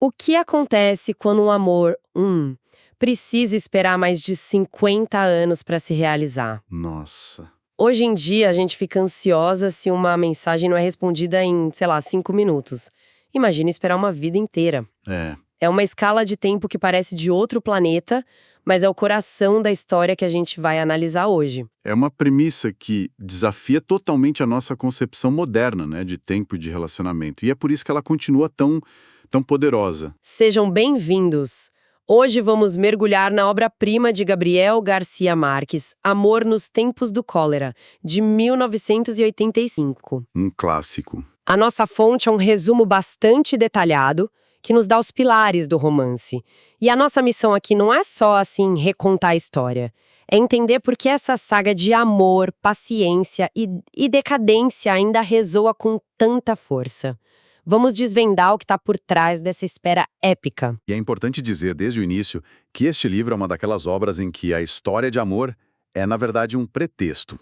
O que acontece quando um amor, precisa esperar mais de 50 anos para se realizar? Nossa. Hoje em dia, a gente fica ansiosa se uma mensagem não é respondida em, sei lá, 5 minutos. Imagina esperar uma vida inteira. É. É uma escala de tempo que parece de outro planeta, mas é o coração da história que a gente vai analisar hoje. É uma premissa que desafia totalmente a nossa concepção moderna, né, de tempo e de relacionamento. E é por isso que ela continua tão poderosa. Sejam bem-vindos! Hoje vamos mergulhar na obra-prima de Gabriel Garcia Marques, Amor nos Tempos do Cólera, de 1985. Um clássico. A nossa fonte é um resumo bastante detalhado que nos dá os pilares do romance. E a nossa missão aqui não é só, assim, recontar a história. É entender por que essa saga de amor, paciência e decadência ainda ressoa com tanta força. Vamos desvendar o que está por trás dessa espera épica. E é importante dizer desde o início que este livro é uma daquelas obras em que a história de amor é, na verdade, um pretexto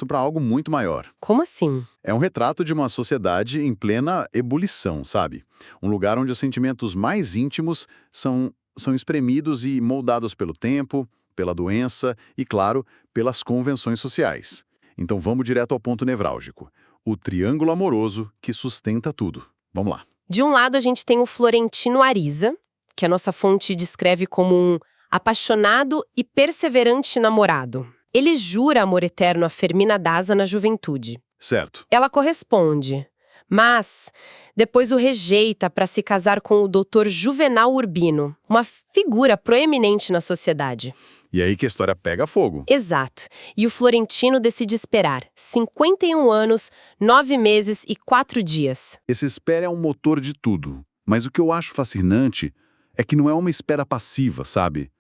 para algo muito maior. Como assim? É um retrato de uma sociedade em plena ebulição, sabe? Um lugar onde os sentimentos mais íntimos são espremidos e moldados pelo tempo, pela doença e, claro, pelas convenções sociais. Então vamos direto ao ponto nevrálgico. O triângulo amoroso que sustenta tudo. Vamos lá. De um lado, a gente tem o Florentino Ariza, que a nossa fonte descreve como um apaixonado e perseverante namorado. Ele jura amor eterno a Fermina Daza na juventude. Certo. Ela corresponde, mas depois o rejeita para se casar com o Dr. Juvenal Urbino, uma figura proeminente na sociedade. E aí que a história pega fogo. Exato. E o Florentino decide esperar 51 anos, 9 meses e 4 dias. Esse espera é um motor de tudo. Mas o que eu acho fascinante é que não é uma espera passiva, sabe?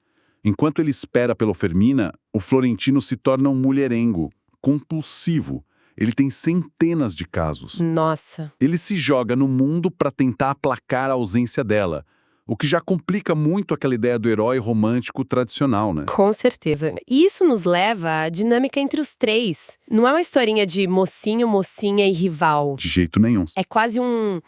Enquanto ele espera pelo Fermina, o Florentino se torna um mulherengo, compulsivo. Ele tem centenas de casos. Nossa. Ele se joga no mundo para tentar aplacar a ausência dela, o que já complica muito aquela ideia do herói romântico tradicional, né? Com certeza. E isso nos leva à dinâmica entre os três. Não é uma historinha de mocinho, mocinha e rival. De jeito nenhum. É quase um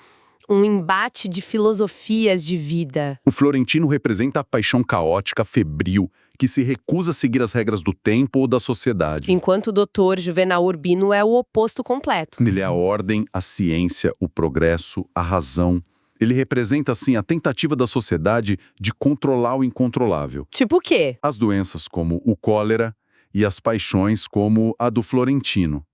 embate de filosofias de vida. O Florentino representa a paixão caótica, febril, que se recusa a seguir as regras do tempo ou da sociedade. Enquanto o Dr. Juvenal Urbino é o oposto completo. Ele é a ordem, a ciência, o progresso, a razão. Ele representa, assim, a tentativa da sociedade de controlar o incontrolável. Tipo o quê? As doenças como o cólera e as paixões como a do Florentino.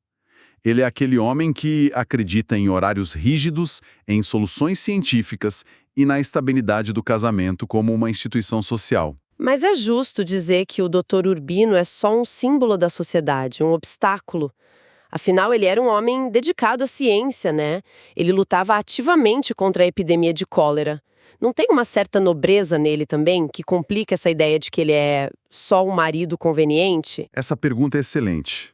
Ele é aquele homem que acredita em horários rígidos, em soluções científicas e na estabilidade do casamento como uma instituição social. Mas é justo dizer que o Dr. Urbino é só um símbolo da sociedade, um obstáculo. Afinal, ele era um homem dedicado à ciência, né? Ele lutava ativamente contra a epidemia de cólera. Não tem uma certa nobreza nele também, que complica essa ideia de que ele é só um marido conveniente? Essa pergunta é excelente.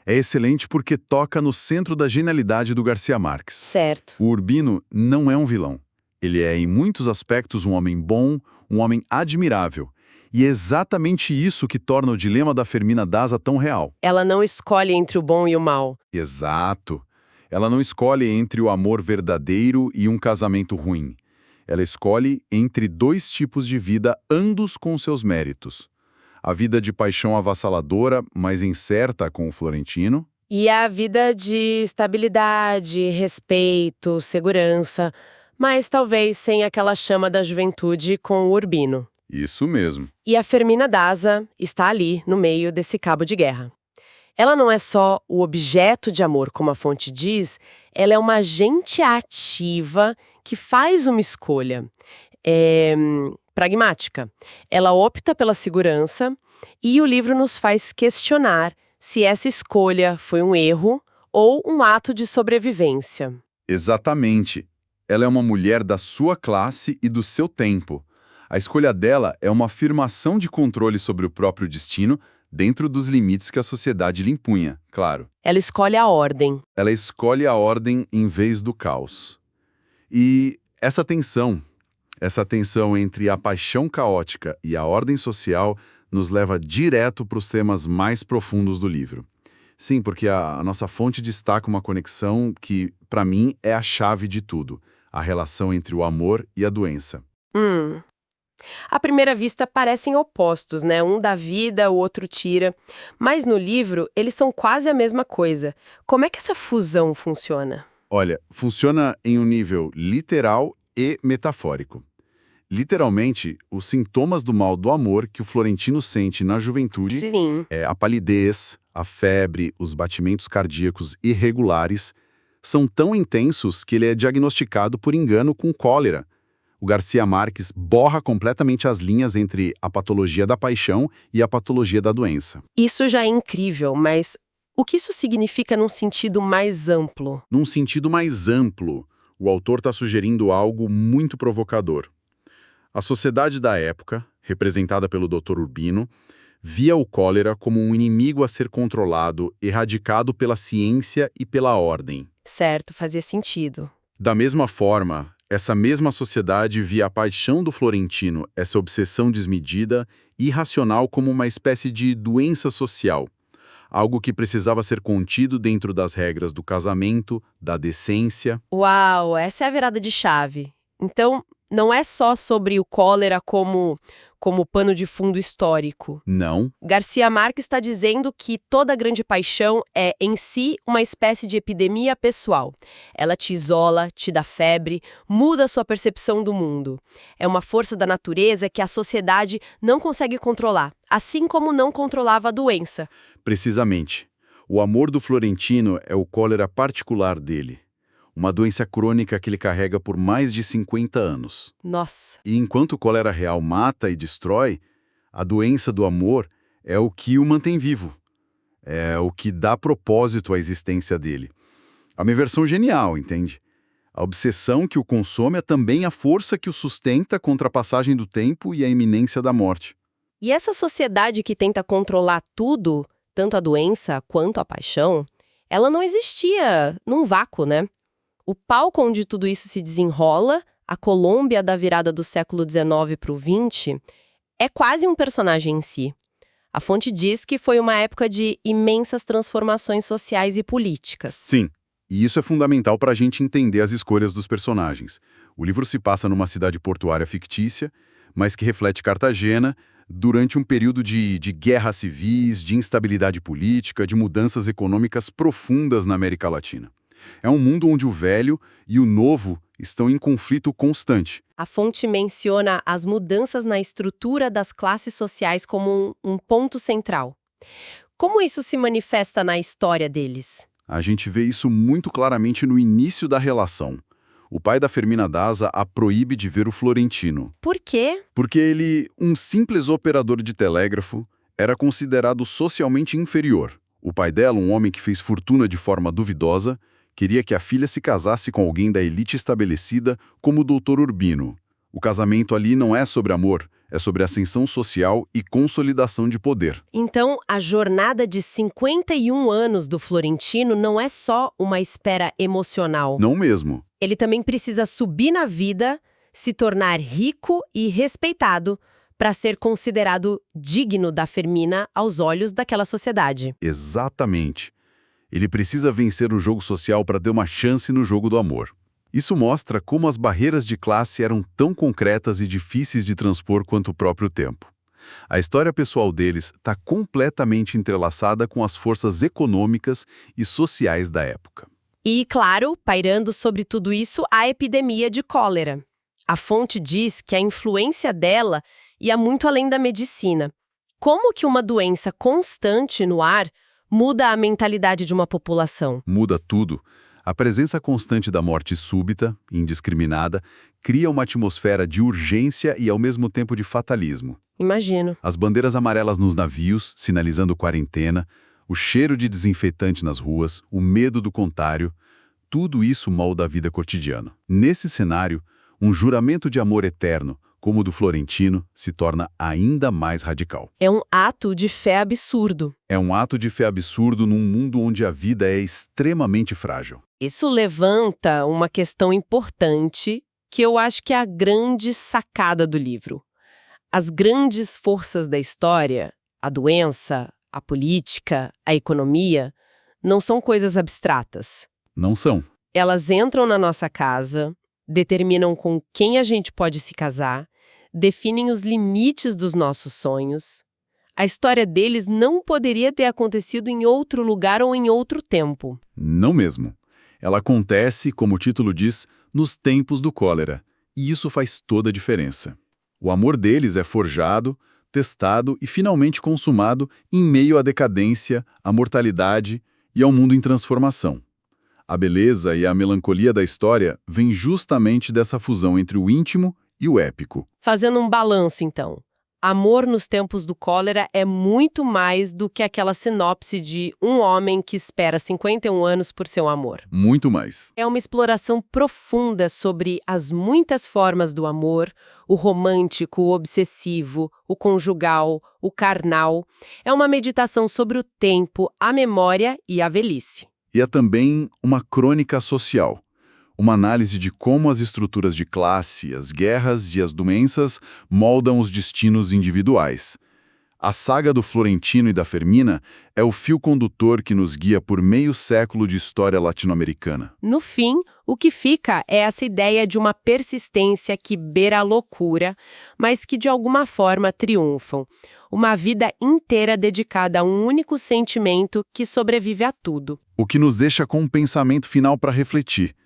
É excelente porque toca no centro da genialidade do Garcia Marques. Certo. O Urbino não é um vilão. Ele é, em muitos aspectos, um homem bom, um homem admirável. E é exatamente isso que torna o dilema da Fermina Daza tão real. Ela não escolhe entre o bom e o mal. Exato. Ela não escolhe entre o amor verdadeiro e um casamento ruim. Ela escolhe entre dois tipos de vida, ambos com seus méritos. A vida de paixão avassaladora, mas incerta com o Florentino. E a vida de estabilidade, respeito, segurança, mas talvez sem aquela chama da juventude com o Urbino. Isso mesmo. E a Fermina Daza está ali, no meio desse cabo de guerra. Ela não é só o objeto de amor, como a fonte diz, ela é uma agente ativa que faz uma escolha. Pragmática. Ela opta pela segurança e o livro nos faz questionar se essa escolha foi um erro ou um ato de sobrevivência. Exatamente. Ela é uma mulher da sua classe e do seu tempo. A escolha dela é uma afirmação de controle sobre o próprio destino dentro dos limites que a sociedade lhe impunha, claro. Ela escolhe a ordem. Ela escolhe a ordem em vez do caos. E essa tensão entre a paixão caótica e a ordem social nos leva direto para os temas mais profundos do livro. Sim, porque a nossa fonte destaca uma conexão que, para mim, é a chave de tudo. a relação entre o amor e a doença. À primeira vista parecem opostos, né? Um dá vida, o outro tira. Mas no livro, eles são quase a mesma coisa. Como é que essa fusão funciona? Olha, funciona em um nível literal e metafórico. Literalmente, os sintomas do mal do amor que o Florentino sente na juventude Sim. a palidez, a febre, os batimentos cardíacos irregulares são tão intensos que ele é diagnosticado por engano com cólera. O Garcia Marques borra completamente as linhas entre a patologia da paixão e a patologia da doença. Isso já é incrível, mas o que isso significa num sentido mais amplo? Num sentido mais amplo, o autor está sugerindo algo muito provocador. A sociedade da época, representada pelo Dr. Urbino, via o cólera como um inimigo a ser controlado, erradicado pela ciência e pela ordem. Certo, fazia sentido. Da mesma forma, essa mesma sociedade via a paixão do Florentino, essa obsessão desmedida, irracional como uma espécie de doença social, algo que precisava ser contido dentro das regras do casamento, da decência. Uau, essa é a virada de chave. Então, não é só sobre o cólera como pano de fundo histórico. Não, Garcia Marques está dizendo que toda grande paixão é, em si, uma espécie de epidemia pessoal. Ela te isola, te dá febre, muda a sua percepção do mundo. É uma força da natureza que a sociedade não consegue controlar, assim como não controlava a doença. precisamente. O amor do Florentino é o cólera particular dele. Uma doença crônica que ele carrega por mais de 50 anos. Nossa. E enquanto o cólera real mata e destrói, a doença do amor é o que o mantém vivo. É o que dá propósito à existência dele. É uma inversão genial, entende? A obsessão que o consome é também a força que o sustenta contra a passagem do tempo e a iminência da morte. E essa sociedade que tenta controlar tudo, tanto a doença quanto a paixão, ela não existia num vácuo, né? O palco onde tudo isso se desenrola, a Colômbia da virada do século XIX para o XX, é quase um personagem em si. A fonte diz que foi uma época de imensas transformações sociais e políticas. Sim, e isso é fundamental para a gente entender as escolhas dos personagens. O livro se passa numa cidade portuária fictícia, mas que reflete Cartagena durante um período de guerras civis, de instabilidade política, de mudanças econômicas profundas na América Latina. É um mundo onde o velho e o novo estão em conflito constante. A fonte menciona as mudanças na estrutura das classes sociais como um ponto central. Como isso se manifesta na história deles? A gente vê isso muito claramente no início da relação. O pai da Fermina Daza a proíbe de ver o Florentino. Por quê? Porque ele, um simples operador de telégrafo, era considerado socialmente inferior. O pai dela, um homem que fez fortuna de forma duvidosa, queria que a filha se casasse com alguém da elite estabelecida como o Dr. Urbino. O casamento ali não é sobre amor, é sobre ascensão social e consolidação de poder. Então, a jornada de 51 anos do Florentino não é só uma espera emocional. Não mesmo. Ele também precisa subir na vida, se tornar rico e respeitado para ser considerado digno da Fermina aos olhos daquela sociedade. Exatamente. Ele precisa vencer o jogo social para ter uma chance no jogo do amor. Isso mostra como as barreiras de classe eram tão concretas e difíceis de transpor quanto o próprio tempo. A história pessoal deles está completamente entrelaçada com as forças econômicas e sociais da época. E, claro, pairando sobre tudo isso, a epidemia de cólera. A fonte diz que a influência dela ia muito além da medicina. Como que uma doença constante no ar muda a mentalidade de uma população? Muda tudo. A presença constante da morte súbita, indiscriminada, cria uma atmosfera de urgência e ao mesmo tempo de fatalismo. Imagino. As bandeiras amarelas nos navios, sinalizando quarentena, o cheiro de desinfetante nas ruas, o medo do contágio, tudo isso molda a vida cotidiana. Nesse cenário, um juramento de amor eterno, como o do Florentino, se torna ainda mais radical. É um ato de fé absurdo. É um ato de fé absurdo num mundo onde a vida é extremamente frágil. Isso levanta uma questão importante que eu acho que é a grande sacada do livro. As grandes forças da história, a doença, a política, a economia, não são coisas abstratas. Não são. Elas entram na nossa casa, determinam com quem a gente pode se casar, definem os limites dos nossos sonhos. A história deles não poderia ter acontecido em outro lugar ou em outro tempo. Não mesmo. Ela acontece, como o título diz, nos tempos do cólera. E isso faz toda a diferença. O amor deles é forjado, testado e finalmente consumado em meio à decadência, à mortalidade e ao mundo em transformação. A beleza e a melancolia da história vêm justamente dessa fusão entre o íntimo e o épico. Fazendo um balanço, então. Amor nos tempos do cólera é muito mais do que aquela sinopse de um homem que espera 51 anos por seu amor. Muito mais. É uma exploração profunda sobre as muitas formas do amor, o romântico, o obsessivo, o conjugal, o carnal. É uma meditação sobre o tempo, a memória e a velhice. E é também uma crônica social. Uma análise de como as estruturas de classe, as guerras e as doenças moldam os destinos individuais. A saga do Florentino e da Fermina é o fio condutor que nos guia por meio século de história latino-americana. No fim, o que fica é essa ideia de uma persistência que beira a loucura, mas que de alguma forma triunfam. Uma vida inteira dedicada a um único sentimento que sobrevive a tudo. O que nos deixa com um pensamento final para refletir.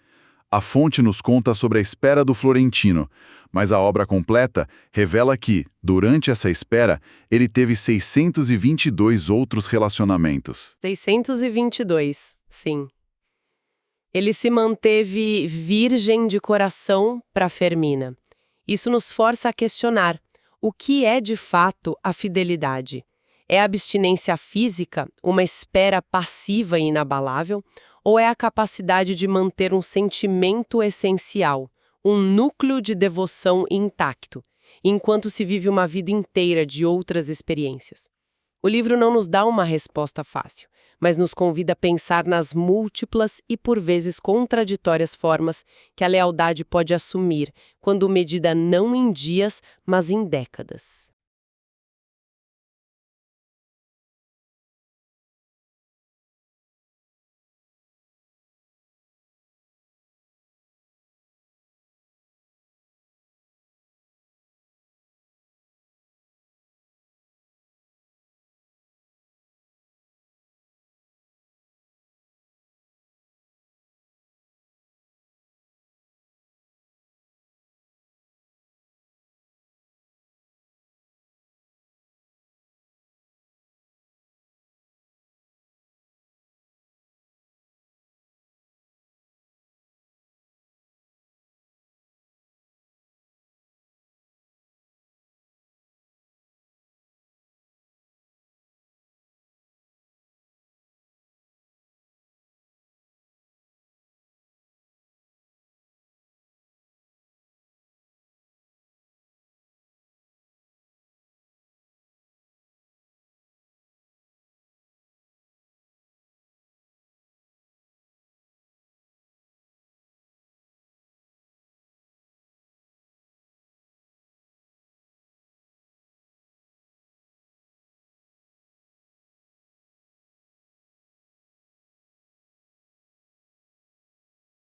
A fonte nos conta sobre a espera do Florentino, mas a obra completa revela que, durante essa espera, ele teve 622 outros relacionamentos. 622, sim. Ele se manteve virgem de coração para Fermina. Isso nos força a questionar o que é de fato a fidelidade. É a abstinência física, uma espera passiva e inabalável, ou é a capacidade de manter um sentimento essencial, um núcleo de devoção intacto, enquanto se vive uma vida inteira de outras experiências? O livro não nos dá uma resposta fácil, mas nos convida a pensar nas múltiplas e por vezes contraditórias formas que a lealdade pode assumir, quando medida não em dias, mas em décadas.